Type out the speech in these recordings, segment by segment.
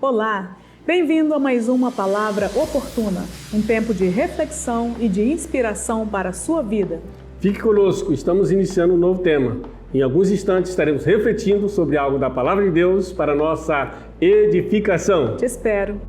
Olá, bem-vindo a mais uma Palavra Oportuna, um tempo de reflexão e de inspiração para a sua vida. Fique conosco, estamos iniciando um novo tema. Em alguns instantes estaremos refletindo sobre algo da Palavra de Deus para a nossa edificação. Te espero.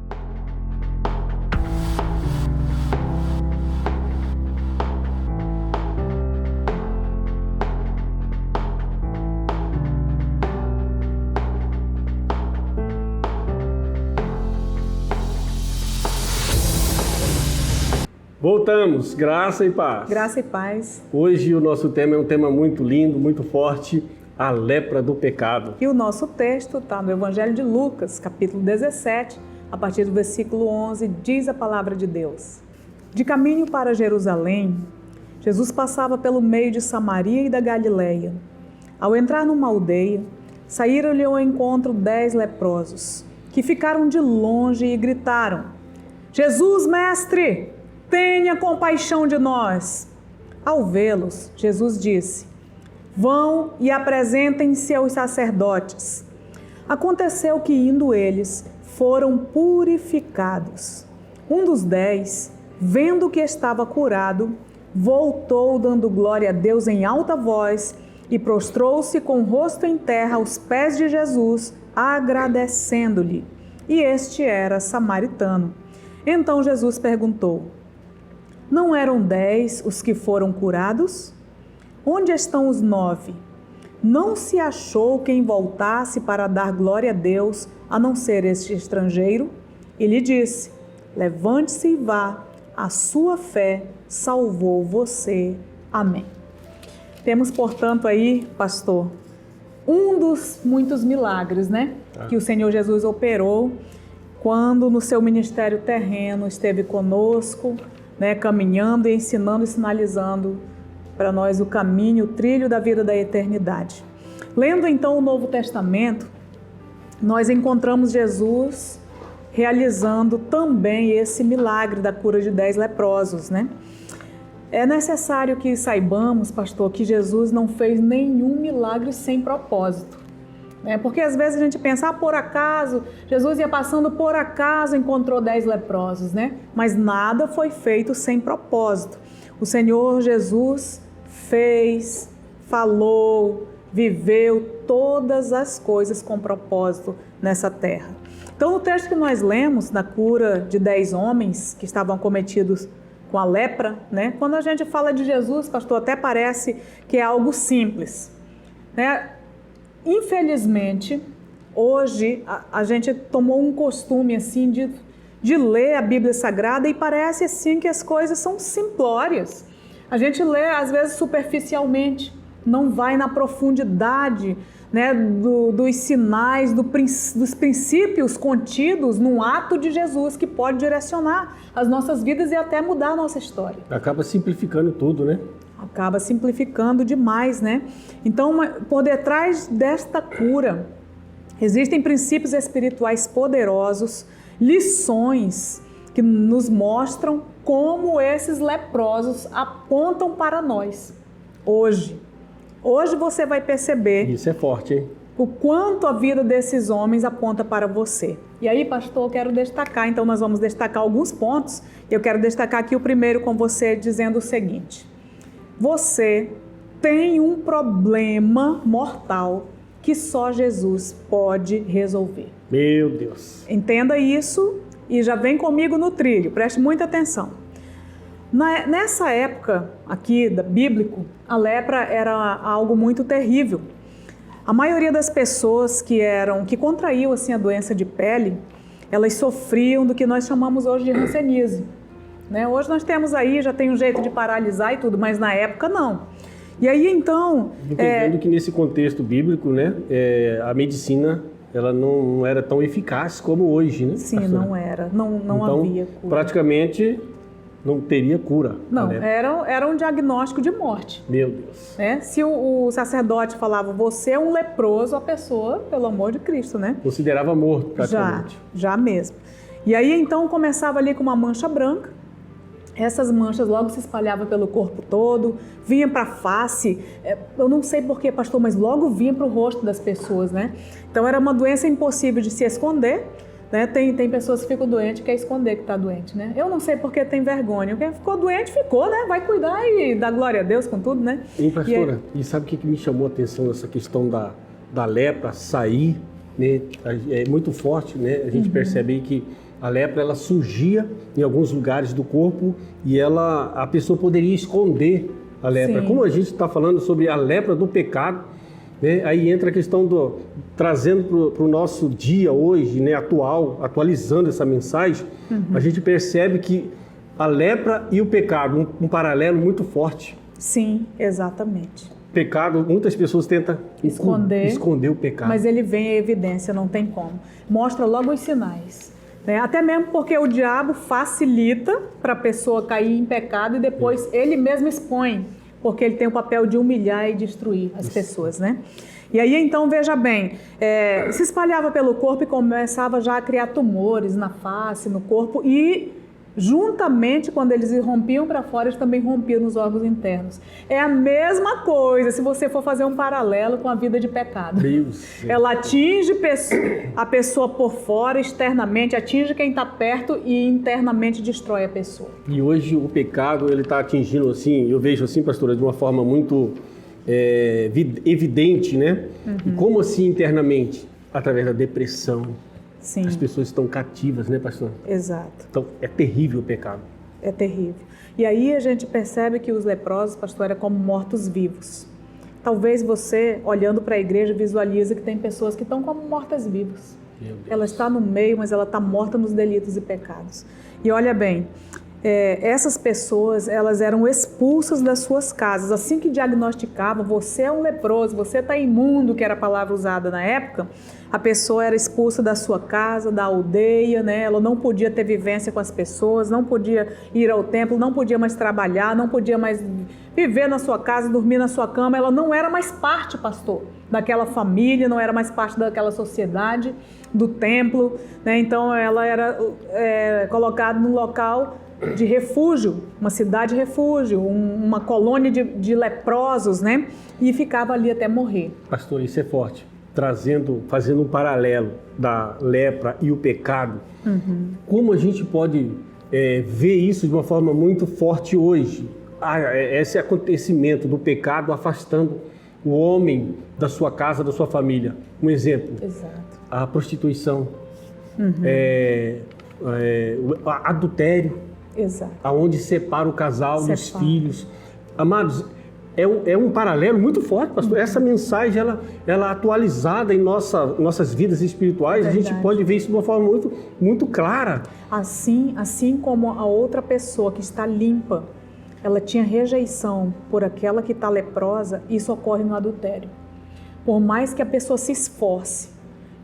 Voltamos, graça e paz. Graça e paz. Hoje o nosso tema é um tema muito lindo, muito forte, a lepra do pecado. E o nosso texto está no Evangelho de Lucas, capítulo 17, a partir do versículo 11, diz a palavra de Deus. De caminho para Jerusalém, Jesus passava pelo meio de Samaria e da Galileia. Ao entrar numa aldeia, saíram-lhe ao encontro 10 leprosos, que ficaram de longe e gritaram: Jesus, mestre! Tenha compaixão de nós. Ao vê-los, Jesus disse: Vão e apresentem-se aos sacerdotes. Aconteceu que, indo eles, foram purificados. Um dos 10, vendo que estava curado, voltou dando glória a Deus em alta voz e prostrou-se com o rosto em terra aos pés de Jesus, agradecendo-lhe. E este era samaritano. Então Jesus perguntou: Não eram 10 os que foram curados? Onde estão os 9? Não se achou quem voltasse para dar glória a Deus, a não ser este estrangeiro? E lhe disse: Levante-se e vá, a sua fé salvou você. Amém. Temos, portanto, aí, pastor, um dos muitos milagres, né? Que o Senhor Jesus operou quando no seu ministério terreno esteve conosco, caminhando e ensinando e sinalizando para nós o caminho, o trilho da vida da eternidade. Lendo então o Novo Testamento, nós encontramos Jesus realizando também esse milagre da cura de 10 leprosos, né? É necessário que saibamos, pastor, que Jesus não fez nenhum milagre sem propósito. Porque às vezes a gente pensa, por acaso, Jesus ia passando, por acaso encontrou 10 leprosos, né? Mas nada foi feito sem propósito. O Senhor Jesus fez, falou, viveu todas as coisas com propósito nessa terra. Então, no texto que nós lemos, da cura de 10 homens que estavam acometidos com a lepra, né? Quando a gente fala de Jesus, pastor, até parece que é algo simples, né? Infelizmente, hoje a gente tomou um costume assim de ler a Bíblia Sagrada e parece assim que as coisas são simplórias. A gente lê às vezes superficialmente, não vai na profundidade, né, dos sinais, dos princípios contidos num ato de Jesus que pode direcionar as nossas vidas e até mudar a nossa história. Acaba simplificando tudo, né? Acaba simplificando demais, né? Então, por detrás desta cura, existem princípios espirituais poderosos, lições que nos mostram como esses leprosos apontam para nós hoje. Hoje você vai perceber. Isso é forte, hein? O quanto a vida desses homens aponta para você. E aí, pastor, eu quero destacar, então nós vamos destacar alguns pontos. Eu quero destacar aqui o primeiro com você, dizendo o seguinte: você tem um problema mortal que só Jesus pode resolver. Meu Deus! Entenda isso e já vem comigo no trilho, preste muita atenção. Nessa época aqui bíblico, a lepra era algo muito terrível. A maioria das pessoas que contraíam assim, a doença de pele, elas sofriam do que nós chamamos hoje de hanseníase. Hoje nós temos aí, já tem um jeito de paralisar e tudo, mas na época não. E aí então... Entendendo que nesse contexto bíblico, né, a medicina ela não era tão eficaz como hoje, né? Sim, não era, não então, havia cura. Praticamente não teria cura. Não, era um diagnóstico de morte. Meu Deus. Se o sacerdote falava, você é um leproso, a pessoa, pelo amor de Cristo, né? Considerava morto praticamente. Já mesmo. E aí então começava ali com uma mancha branca. Essas manchas logo se espalhavam pelo corpo todo, vinha para a face, eu não sei porquê, pastor, mas logo vinha para o rosto das pessoas, né? Então era uma doença impossível de se esconder, Né? Tem pessoas que ficam doentes e querem esconder que está doente, né? Eu não sei porque tem vergonha. Quem ficou doente, ficou, né? Vai cuidar e dar glória a Deus com tudo, né? E pastora, e sabe o que me chamou a atenção nessa questão da lepra sair, né? É muito forte, né? A gente percebe aí que a lepra, ela surgia em alguns lugares do corpo e a pessoa poderia esconder a lepra. Sim. Como a gente está falando sobre a lepra do pecado, né? Aí entra a questão trazendo para o nosso dia hoje, né, atualizando essa mensagem, a gente percebe que a lepra e o pecado, um paralelo muito forte. Sim, exatamente. Pecado, muitas pessoas tentam esconder o pecado. Mas ele vem à evidência, não tem como. Mostra logo os sinais. Né? Até mesmo porque o diabo facilita para a pessoa cair em pecado e depois ele mesmo expõe, porque ele tem o papel de humilhar e destruir as pessoas, né? E aí, então, veja bem, se espalhava pelo corpo e começava já a criar tumores na face, no corpo e, juntamente, quando eles rompiam para fora, eles também rompiam nos órgãos internos. É a mesma coisa se você for fazer um paralelo com a vida de pecado. Deus. Ela atinge a pessoa por fora, externamente, atinge quem está perto e internamente destrói a pessoa. E hoje o pecado, ele está atingindo, assim, eu vejo assim, pastora, de uma forma muito evidente, né? E como assim internamente? Através da depressão. Sim. As pessoas estão cativas, né, pastor? Exato. Então, é terrível o pecado. É terrível. E aí a gente percebe que os leprosos, pastor, é como mortos-vivos. Talvez você, olhando para a igreja, visualize que tem pessoas que estão como mortas-vivas. Ela está no meio, mas ela está morta nos delitos e pecados. E olha bem, essas pessoas, elas eram expulsas das suas casas. Assim que diagnosticavam, você é um leproso, você está imundo, que era a palavra usada na época, a pessoa era expulsa da sua casa, da aldeia, né? Ela não podia ter vivência com as pessoas, não podia ir ao templo, não podia mais trabalhar, não podia mais viver na sua casa, dormir na sua cama. Ela não era mais parte, pastor, daquela família, não era mais parte daquela sociedade, do templo, né? Então ela era colocada num local de refúgio, uma cidade refúgio, uma colônia de leprosos, né? E ficava ali até morrer. Pastor, isso é forte. Fazendo um paralelo da lepra e o pecado, como a gente pode ver isso de uma forma muito forte hoje? Esse acontecimento do pecado afastando o homem da sua casa, da sua família. Um exemplo, Exato. a prostituição, o adultério, Exato. aonde separa o casal dos filhos. Amados, é um paralelo muito forte, pastor. Essa mensagem, ela atualizada em nossas vidas espirituais, Verdade. a gente pode ver isso de uma forma muito, muito clara. Assim como a outra pessoa que está limpa, ela tinha rejeição por aquela que está leprosa, isso ocorre no adultério. Por mais que a pessoa se esforce,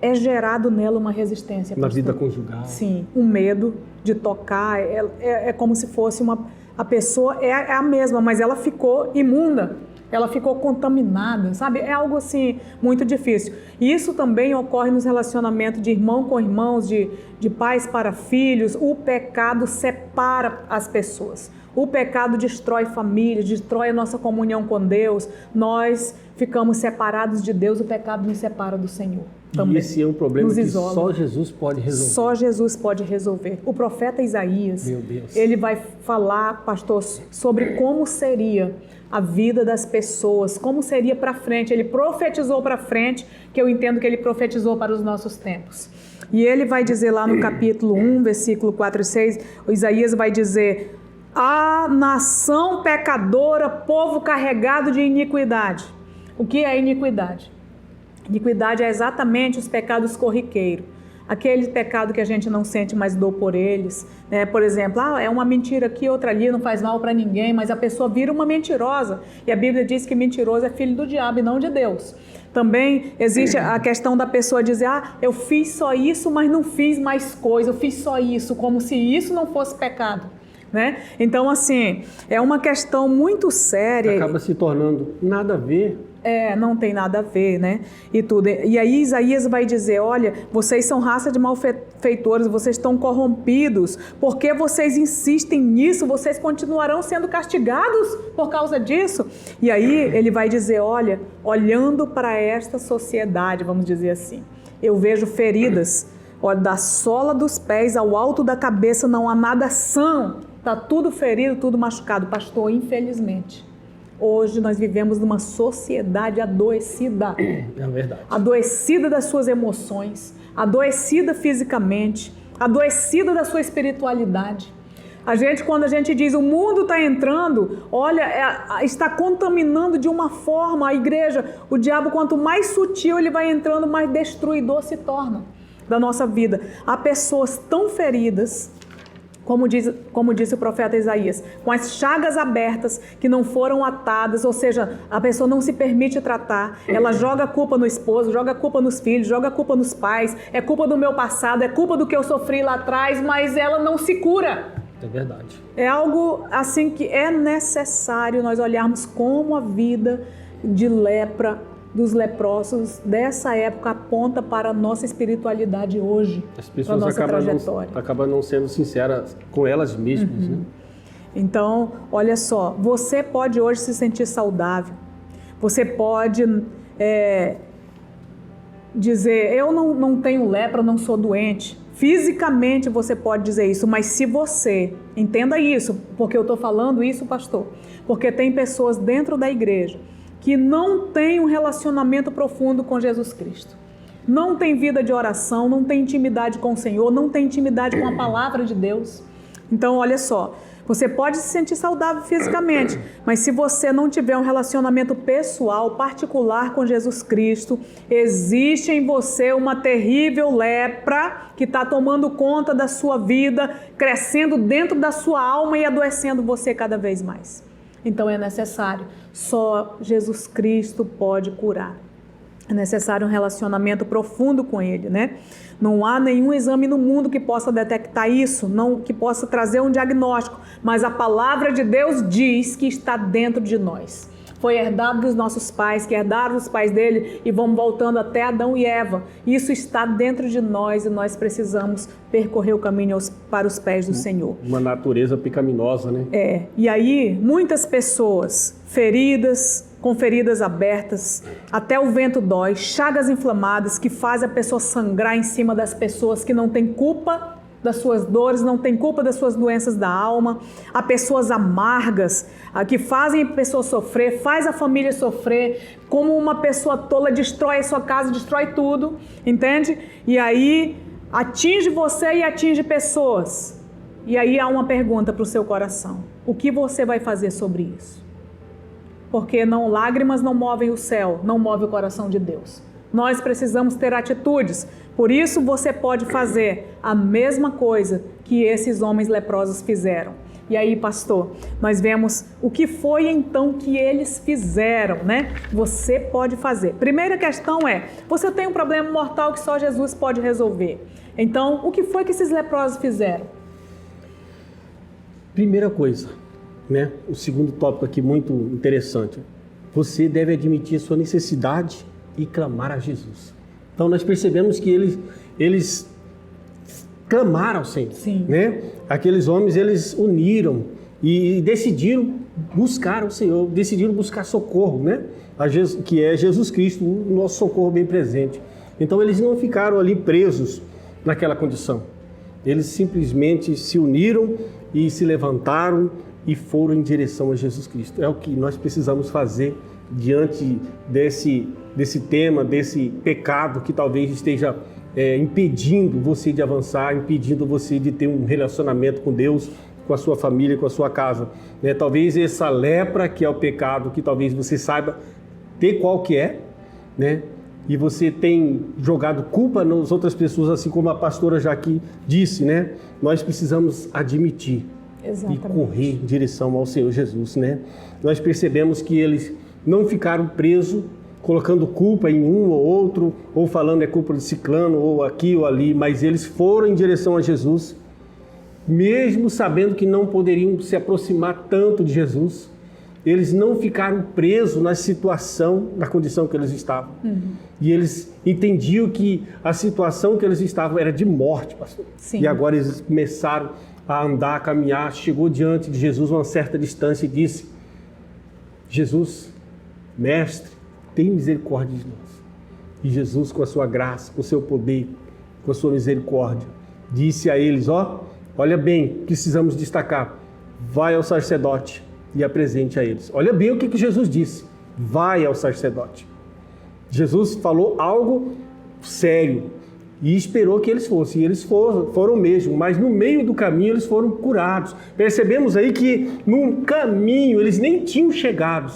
é gerado nela uma resistência. Na pastor. vida conjugal. Sim, um medo de tocar, é como se fosse a pessoa é a mesma, mas ela ficou imunda, ela ficou contaminada, sabe? É algo assim muito difícil. E isso também ocorre nos relacionamentos de irmão com irmãos, de pais para filhos. O pecado separa as pessoas. O pecado destrói família, destrói a nossa comunhão com Deus. Nós ficamos separados de Deus, o pecado nos separa do Senhor. Também. E esse é um problema Nos que isola. só Jesus pode resolver. Só Jesus pode resolver. O profeta Isaías, Meu Deus. ele vai falar, pastor, sobre como seria a vida das pessoas, como seria para frente. Ele profetizou para frente, que eu entendo que ele profetizou para os nossos tempos. E ele vai dizer lá no capítulo 1, versículo 4 e 6, o Isaías vai dizer: a nação pecadora, povo carregado de iniquidade. O que é iniquidade? Iniquidade é exatamente os pecados corriqueiros. Aquele pecado que a gente não sente mais dor por eles, né? Por exemplo, é uma mentira aqui, outra ali, não faz mal para ninguém, mas a pessoa vira uma mentirosa. E a Bíblia diz que mentiroso é filho do diabo e não de Deus. Também existe a questão da pessoa dizer: eu fiz só isso, mas não fiz mais coisa, eu fiz só isso, como se isso não fosse pecado. Né? Então, assim, é uma questão muito séria. Acaba se tornando nada a ver. Não tem nada a ver, né? E tudo. E aí Isaías vai dizer: olha, vocês são raça de malfeitores, vocês estão corrompidos, porque vocês insistem nisso, vocês continuarão sendo castigados por causa disso. E aí ele vai dizer: olha, olhando para esta sociedade, vamos dizer assim, eu vejo feridas Olha, da sola dos pés ao alto da cabeça não há nada são. Está tudo ferido, tudo machucado. Pastor, infelizmente, hoje nós vivemos numa sociedade adoecida. É verdade. Adoecida das suas emoções, adoecida fisicamente, adoecida da sua espiritualidade. Quando a gente diz o mundo está entrando, olha, está contaminando de uma forma a igreja. O diabo, quanto mais sutil ele vai entrando, mais destruidor se torna da nossa vida. Há pessoas tão feridas, como disse o profeta Isaías, com as chagas abertas que não foram atadas, ou seja, a pessoa não se permite tratar, ela joga a culpa no esposo, joga a culpa nos filhos, joga a culpa nos pais, é culpa do meu passado, é culpa do que eu sofri lá atrás, mas ela não se cura. É verdade. É algo assim que é necessário nós olharmos como a vida de lepra, dos leprosos dessa época aponta para a nossa espiritualidade hoje, As para a pessoas nossa trajetória. acabam não sendo sinceras com elas mesmas, né? Então, olha só, você pode hoje se sentir saudável, você pode dizer, eu não tenho lepra, não sou doente. Fisicamente você pode dizer isso, mas se você, entenda isso, porque eu estou falando isso, pastor, porque tem pessoas dentro da igreja que não têm um relacionamento profundo com Jesus Cristo. Não tem vida de oração, não tem intimidade com o Senhor, não tem intimidade com a palavra de Deus. Então, olha só, você pode se sentir saudável fisicamente, mas se você não tiver um relacionamento pessoal, particular com Jesus Cristo, existe em você uma terrível lepra que está tomando conta da sua vida, crescendo dentro da sua alma e adoecendo você cada vez mais. Então é necessário, só Jesus Cristo pode curar. É necessário um relacionamento profundo com Ele, né? Não há nenhum exame no mundo que possa detectar isso, que possa trazer um diagnóstico, mas a palavra de Deus diz que está dentro de nós. Foi herdado dos nossos pais, que herdaram os pais dele e vamos voltando até Adão e Eva. Isso está dentro de nós e nós precisamos percorrer o caminho para os pés do Senhor. Uma natureza pecaminosa, né? E aí muitas pessoas feridas, com feridas abertas, até o vento dói, chagas inflamadas que fazem a pessoa sangrar em cima das pessoas que não têm culpa das suas dores, não têm culpa das suas doenças da alma. Há pessoas amargas que fazem a pessoa sofrer, faz a família sofrer, como uma pessoa tola destrói a sua casa, destrói tudo, entende? E aí atinge você e atinge pessoas. E aí há uma pergunta para o seu coração: o que você vai fazer sobre isso? Porque lágrimas não movem o céu, não move o coração de Deus. Nós precisamos ter atitudes. Por isso você pode fazer a mesma coisa que esses homens leprosos fizeram. E aí, pastor, nós vemos o que foi então que eles fizeram, né? Você pode fazer. Primeira questão é, você tem um problema mortal que só Jesus pode resolver. Então, o que foi que esses leprosos fizeram? Primeira coisa, né? O segundo tópico aqui muito interessante. Você deve admitir sua necessidade e clamar a Jesus. Então nós percebemos que eles clamaram ao Senhor. Sim. Né? Aqueles homens, eles uniram e decidiram buscar o Senhor, decidiram buscar socorro, né? Que é Jesus Cristo, o nosso socorro bem presente. Então eles não ficaram ali presos naquela condição. Eles simplesmente se uniram e se levantaram e foram em direção a Jesus Cristo. É o que nós precisamos fazer diante desse tema, desse pecado que talvez esteja impedindo você de avançar, impedindo você de ter um relacionamento com Deus, com a sua família, com a sua casa. Né? Talvez essa lepra que é o pecado, que talvez você saiba ter qual que é, né? E você tem jogado culpa nas outras pessoas, assim como a pastora já aqui disse, né? Nós precisamos admitir. Exatamente. E correr em direção ao Senhor Jesus, né? Nós percebemos que eles não ficaram presos, colocando culpa em um ou outro, ou falando é culpa de ciclano, ou aqui ou ali, mas eles foram em direção a Jesus, mesmo sabendo que não poderiam se aproximar tanto de Jesus. Eles não ficaram presos na situação, na condição que eles estavam. E eles entendiam que a situação que eles estavam era de morte, pastor. Sim. E agora eles começaram a andar, a caminhar, chegou diante de Jesus uma certa distância e disse: Jesus, mestre, tem misericórdia de nós. E Jesus, com a sua graça, com o seu poder, com a sua misericórdia, disse a eles, olha bem, precisamos destacar, vai ao sacerdote e apresente a eles. Olha bem o que Jesus disse, vai ao sacerdote. Jesus falou algo sério e esperou que eles fossem. E eles foram mesmo, mas no meio do caminho eles foram curados. Percebemos aí que no caminho eles nem tinham chegado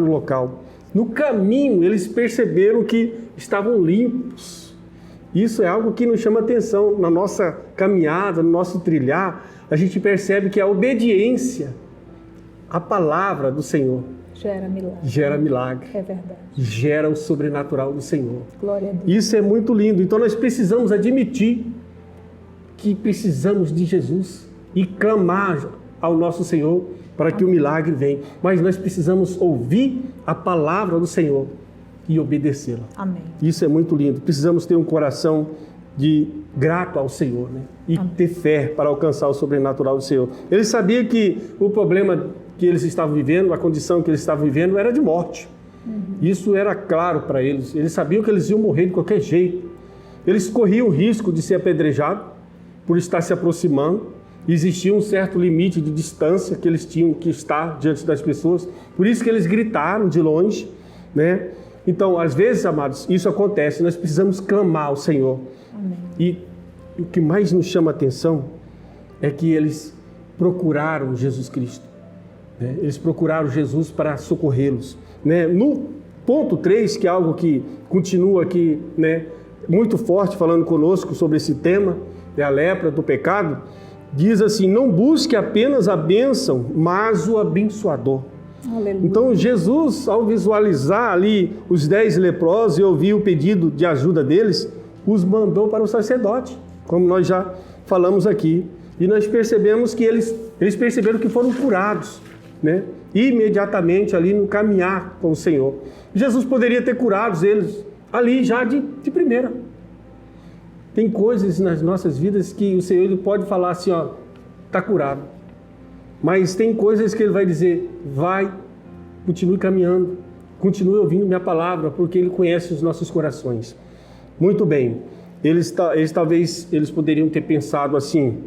no local. No caminho eles perceberam que estavam limpos. Isso é algo que nos chama atenção na nossa caminhada, no nosso trilhar. A gente percebe que a obediência à palavra do Senhor gera milagre. É verdade. Gera o sobrenatural do Senhor. Glória a Deus. Isso é muito lindo. Então nós precisamos admitir que precisamos de Jesus e clamar ao nosso Senhor para que o milagre venha. Mas nós precisamos ouvir a palavra do Senhor e obedecê-la. Amém. Isso é muito lindo. Precisamos ter um coração grato ao Senhor, né? E ter fé para alcançar o sobrenatural do Senhor. Ele sabia que o problema que eles estavam vivendo, a condição que eles estavam vivendo era de morte. Isso era claro para eles. Eles sabiam que eles iam morrer de qualquer jeito. Eles corriam o risco de ser apedrejados por estar se aproximando. Existia um certo limite de distância que eles tinham que estar diante das pessoas. Por isso que eles gritaram de longe, né? Então, às vezes, amados, isso acontece. Nós precisamos clamar ao Senhor. Amém. E o que mais nos chama a atenção é que eles procuraram Jesus Cristo. Né? Eles procuraram Jesus para socorrê-los. Né? No ponto 3, que é algo que continua aqui, né, muito forte falando conosco sobre esse tema, é a lepra do pecado, diz assim, não busque apenas a bênção, mas o abençoador. Aleluia. Então Jesus, ao visualizar ali os 10 leprosos e ouvir o pedido de ajuda deles, os mandou para o sacerdote, como nós já falamos aqui. E nós percebemos que eles perceberam que foram curados, né? Imediatamente ali no caminhar com o Senhor. Jesus poderia ter curado eles ali já de primeira. Tem coisas nas nossas vidas que o Senhor pode falar assim, está curado. Mas tem coisas que Ele vai dizer, vai, continue caminhando, continue ouvindo minha palavra, porque Ele conhece os nossos corações. Muito bem, eles talvez poderiam ter pensado assim,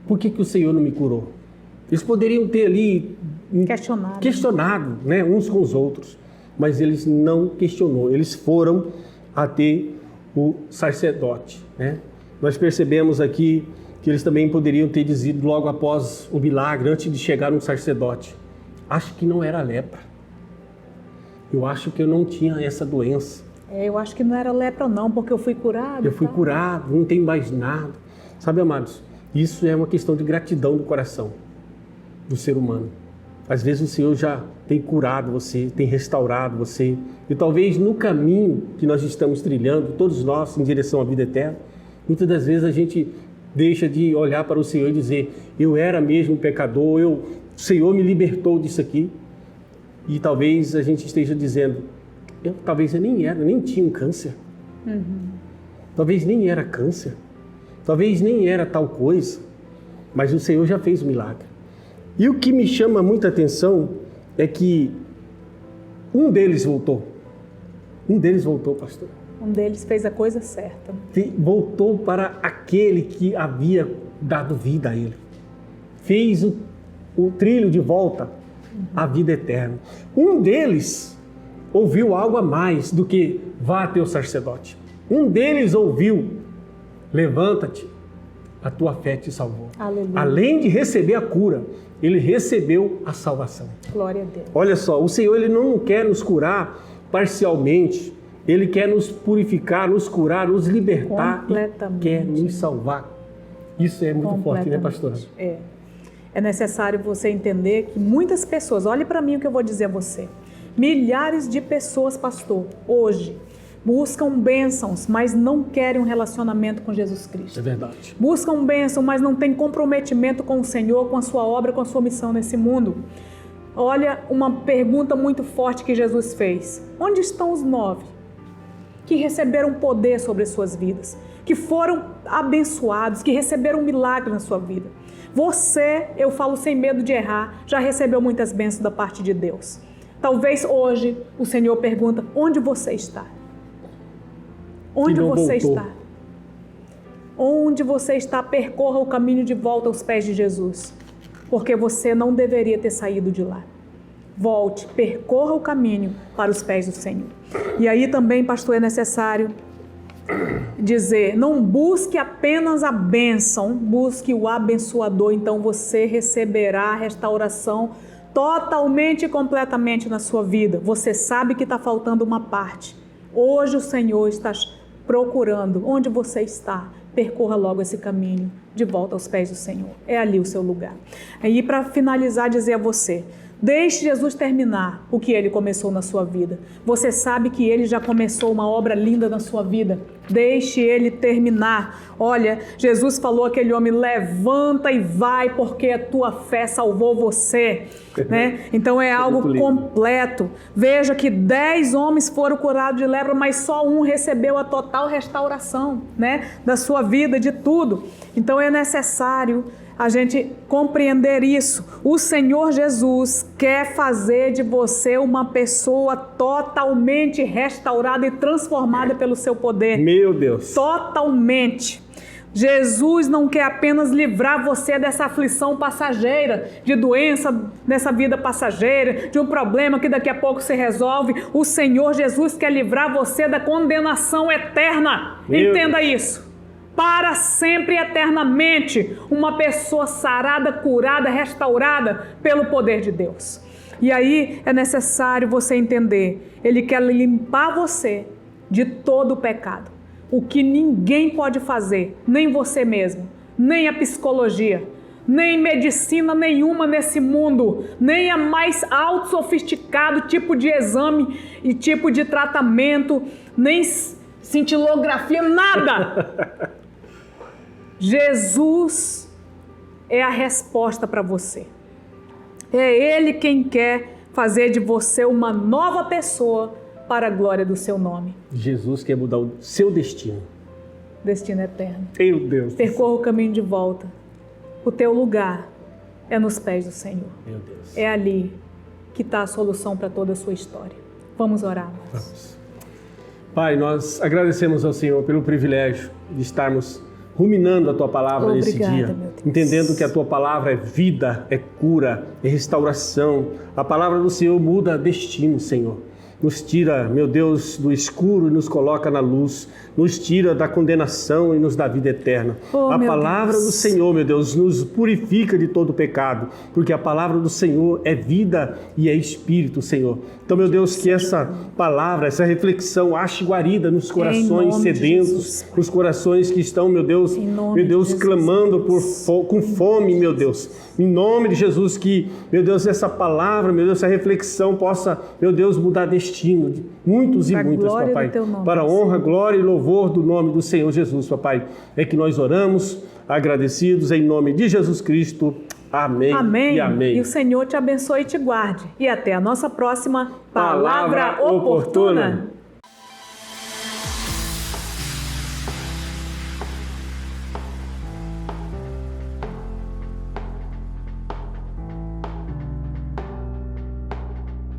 por que o Senhor não me curou? Eles poderiam ter ali questionado, né, uns com os outros, mas eles não questionou, eles foram até o sacerdote, né? Nós percebemos aqui que eles também poderiam ter dizido logo após o milagre, antes de chegar no sacerdote, acho que não era lepra, eu acho que eu não tinha essa doença. Eu acho que não era lepra não, porque eu fui curado. Eu fui curado, não tenho mais nada. Sabe, amados, isso é uma questão de gratidão do coração do ser humano. Às vezes o Senhor já tem curado você, tem restaurado você. E talvez no caminho que nós estamos trilhando, todos nós, em direção à vida eterna, muitas das vezes a gente deixa de olhar para o Senhor e dizer, eu era mesmo pecador, o Senhor me libertou disso aqui. E talvez a gente esteja dizendo, talvez eu nem tinha um câncer. Talvez nem era câncer. Talvez nem era tal coisa. Mas o Senhor já fez o milagre. E o que me chama muita atenção é que um deles voltou. Um deles voltou, pastor. Um deles fez a coisa certa. Voltou para aquele que havia dado vida a ele. Fez o trilho de volta à vida eterna. Um deles ouviu algo a mais do que vá até o sacerdote. Um deles ouviu, levanta-te, a tua fé te salvou. Aleluia. Além de receber a cura, ele recebeu a salvação. Glória a Deus. Olha só, o Senhor ele não quer nos curar parcialmente. Ele quer nos purificar, nos curar, nos libertar e quer nos salvar. Isso é muito forte, né, pastora? É necessário você entender que muitas pessoas, olhe para mim o que eu vou dizer a você. Milhares de pessoas, pastor, hoje buscam bênçãos, mas não querem um relacionamento com Jesus Cristo. É verdade. Buscam bênção, mas não têm comprometimento com o Senhor, com a sua obra, com a sua missão nesse mundo. Olha uma pergunta muito forte que Jesus fez. Onde estão os 9 que receberam poder sobre as suas vidas, que foram abençoados, que receberam um milagre na sua vida? Você, eu falo sem medo de errar, já recebeu muitas bênçãos da parte de Deus. Talvez hoje o Senhor pergunta, onde você está? Onde você está? Onde você está, percorra o caminho de volta aos pés de Jesus, porque você não deveria ter saído de lá. Volte, percorra o caminho para os pés do Senhor. E aí também, pastor, é necessário dizer, não busque apenas a bênção, busque o abençoador, então você receberá a restauração totalmente e completamente na sua vida. Você sabe que está faltando uma parte. Hoje o Senhor está procurando onde você está. Percorra logo esse caminho de volta aos pés do Senhor. É ali o seu lugar. E para finalizar, dizer a você, deixe Jesus terminar o que Ele começou na sua vida. Você sabe que Ele já começou uma obra linda na sua vida. Deixe Ele terminar. Olha, Jesus falou àquele homem, levanta e vai, porque a tua fé salvou você. Né? Então é algo completo. Veja que 10 homens foram curados de lepra, mas só um recebeu a total restauração, né? Da sua vida, de tudo. Então é necessário a gente compreender isso. O Senhor Jesus quer fazer de você uma pessoa totalmente restaurada e transformada pelo seu poder. Meu Deus! Totalmente. Jesus não quer apenas livrar você dessa aflição passageira, de doença nessa vida passageira, de um problema que daqui a pouco se resolve. O Senhor Jesus quer livrar você da condenação eterna. Entenda isso. Para sempre e eternamente, uma pessoa sarada, curada, restaurada pelo poder de Deus. E aí é necessário você entender, Ele quer limpar você de todo o pecado. O que ninguém pode fazer, nem você mesmo, nem a psicologia, nem medicina nenhuma nesse mundo, nem a mais alto sofisticado tipo de exame e tipo de tratamento, nem cintilografia, nada. Jesus é a resposta para você. É Ele quem quer fazer de você uma nova pessoa para a glória do seu nome. Jesus quer mudar o seu destino. Destino eterno. Meu Deus. Percorra o caminho de volta. O teu lugar é nos pés do Senhor. Meu Deus. É ali que está a solução para toda a sua história. Vamos orar. Vamos. Pai, nós agradecemos ao Senhor pelo privilégio de estarmos ruminando a Tua palavra nesse dia, entendendo que a Tua palavra é vida, é cura, é restauração. A palavra do Senhor muda destino, Senhor. Nos tira, meu Deus, do escuro e nos coloca na luz. Nos tira da condenação e nos dá vida eterna. A palavra do Senhor, meu Deus, nos purifica de todo pecado, porque a palavra do Senhor é vida e é espírito, Senhor. Então, meu Deus, que essa palavra, essa reflexão ache guarida nos corações sedentos, nos corações que estão, meu Deus, clamando com fome, meu Deus. Em nome de Jesus, que, meu Deus, essa palavra, meu Deus, essa reflexão possa, meu Deus, mudar destino de muitos e muitas, papai. Para a honra, glória e louvor do nome do Senhor Jesus, papai. É que nós oramos, agradecidos, em nome de Jesus Cristo. Amém. Amém. E amém. E o Senhor te abençoe e te guarde. E até a nossa próxima Palavra Oportuna.